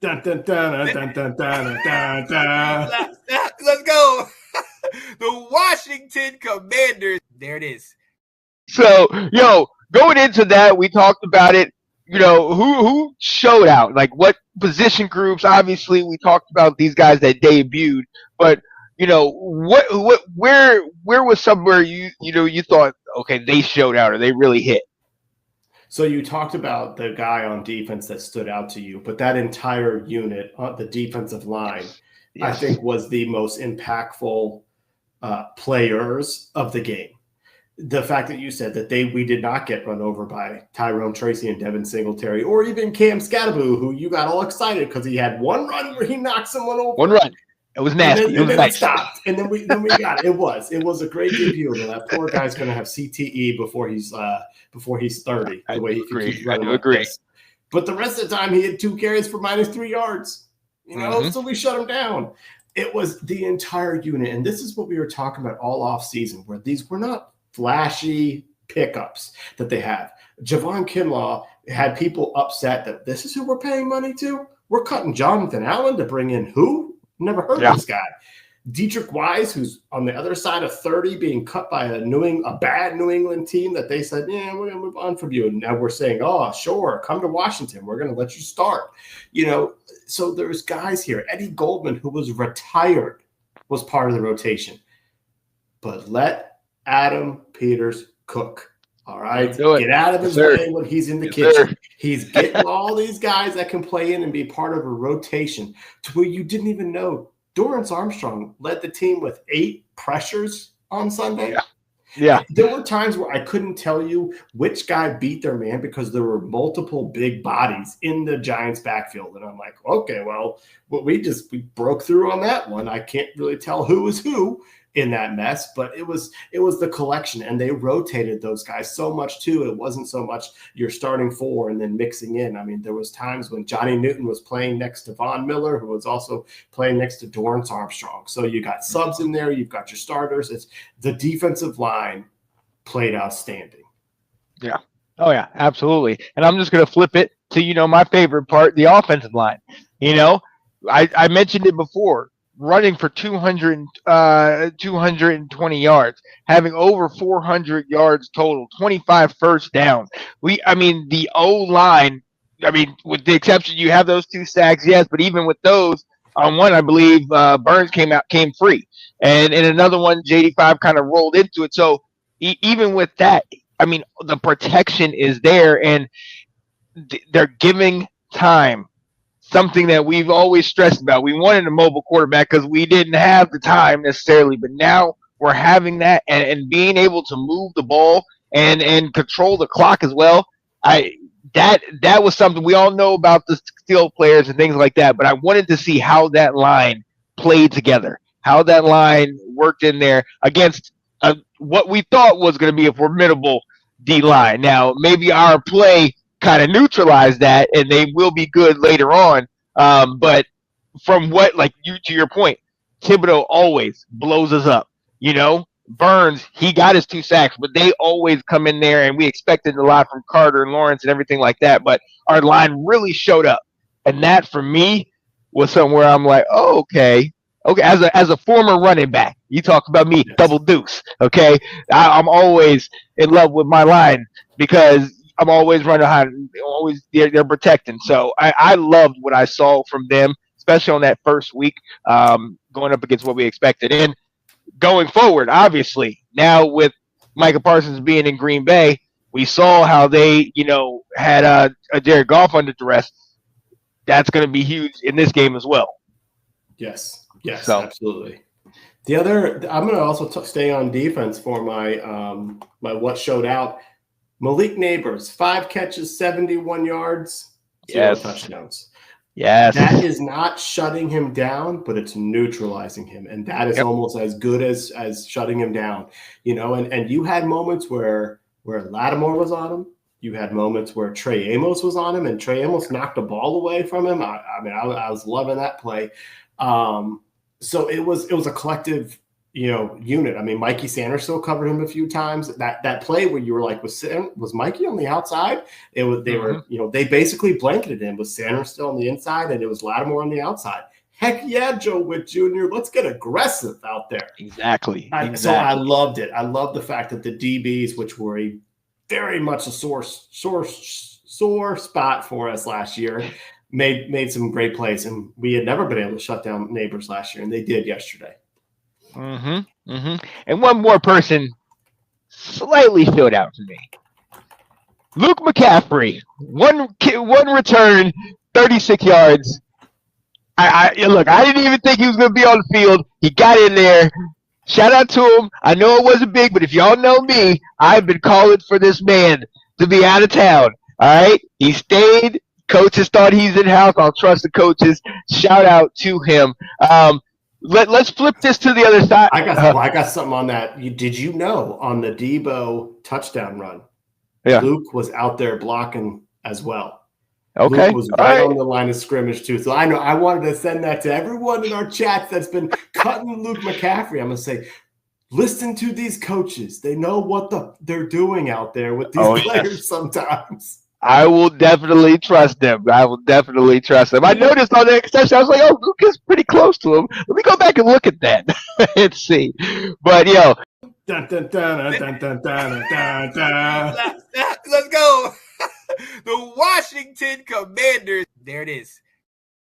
Dun, dun, dun, dun, dun, dun, dun, dun. Let's go. The Washington Commanders. There it is. So, going into that, we talked about it. Who showed out? Like what position groups? Obviously, we talked about these guys that debuted, but where was somewhere you thought, okay, they showed out or they really hit? So you talked about the guy on defense that stood out to you, but that entire unit, the defensive line, I think was the most impactful players of the game. The fact that you said that we did not get run over by Tyrone Tracy and Devin Singletary, or even Cam Scatteraboo, who you got all excited because he had one run where he knocked someone over. One run. It was nasty. And then it stopped. And then we got it. It was a great debut. And that poor guy's going to have CTE before he's 30. The way he keeps running. I agree. But the rest of the time, he had 2 carries for -3 yards. So we shut him down. It was the entire unit, and this is what we were talking about all off season, where these were not flashy pickups that they have. Javon Kinlaw had people upset that this is who we're paying money to. We're cutting Jonathan Allen to bring in who? Never heard of this guy. Dietrich Wise, who's on the other side of 30, being cut by a bad New England team that they said, yeah, we're going to move on from you. And now we're saying, oh, sure, come to Washington. We're going to let you start. So there's guys here. Eddie Goldman, who was retired, was part of the rotation. But let Adam Peters cook. All right. Get out of his way when he's in the kitchen. Sir. He's getting all these guys that can play in and be part of a rotation to where you didn't even know. Dorrance Armstrong led the team with 8 pressures on Sunday. Yeah. There were times where I couldn't tell you which guy beat their man because there were multiple big bodies in the Giants backfield. And I'm like, okay, well, we broke through on that one. I can't really tell who was who in that mess, but it was the collection, and they rotated those guys so much too. It wasn't so much you're starting 4 and then mixing in. I mean, there was times when Johnny Newton was playing next to Von Miller, who was also playing next to Dorrance Armstrong. So you got subs in there, you've got your starters. It's the defensive line played outstanding. Yeah. Oh yeah, absolutely. And I'm just going to flip it to, my favorite part, the offensive line. I mentioned it before. Running for 220 yards, having over 400 yards total, 25 first down. The O-line, with the exception, you have those 2 sacks, yes, but even with those, on one, I believe Burns came free. And in another one, JD5 kind of rolled into it. So even with that, the protection is there, and they're giving time. Something that we've always stressed about. We wanted a mobile quarterback because we didn't have the time necessarily, but now we're having that and being able to move the ball and control the clock as well. That was something we all know about the skill players and things like that, but I wanted to see how that line played together, how that line worked in there against what we thought was going to be a formidable D line. Now, maybe our play kind of neutralize that, and they will be good later on. But from to your point, Thibodeau always blows us up. Burns, he got his 2 sacks, but they always come in there, and we expected a lot from Carter and Lawrence and everything like that. But our line really showed up, and that for me was somewhere I'm like, oh, okay. As a former running back, you talk about me, double deuce. Okay, I'm always in love with my line because I'm always running high. They're protecting. So I loved what I saw from them, especially on that first week, going up against what we expected. And going forward, obviously, now with Micah Parsons being in Green Bay, we saw how they, had a Jared Goff under duress. That's going to be huge in this game as well. Yes, absolutely. The other, I'm going to also stay on defense for my what showed out. Malik Neighbors, 5 catches, 71 yards, 0 touchdowns. Yes. That is not shutting him down, but it's neutralizing him. And that is almost as good as shutting him down. And you had moments where Lattimore was on him. You had moments where Trey Amos was on him, and Trey Amos knocked the ball away from him. I was loving that play. So it was a collective unit. I mean, Mikey Sanders still covered him a few times. That play where you were like, was Mikey on the outside? They were, they basically blanketed him. Was Sanders still on the inside, and it was Lattimore on the outside? Heck yeah, Joe Witt Jr. Let's get aggressive out there. Exactly. So I loved it. I love the fact that the DBs, which were very much a sore spot for us last year, made some great plays, and we had never been able to shut down Neighbors last year, and they did yesterday. And one more person slightly stood out to me. Luke McCaffrey, one return, 36 yards. Look, I didn't even think he was going to be on the field. He got in there. Shout out to him. I know it wasn't big, but if y'all know me, I've been calling for this man to be out of town. All right? He stayed. Coaches thought he's in-house. I'll trust the coaches. Shout out to him. Let's flip this to the other side. I got something on that. Did you know on the Debo touchdown run, Luke was out there blocking as well. Okay. Luke was right on the line of scrimmage too. So I know I wanted to send that to everyone in our chats that's been cutting Luke McCaffrey. I'm going to say, listen to these coaches. They know what they're doing out there with these players sometimes. I will definitely trust them. I noticed on the extension, I was like, oh, Luke is pretty close to him. Let me go back and look at that and see. But, Dun, dun, dun, dun, dun, dun, dun, dun, dun. Let's go. The Washington Commanders. There it is.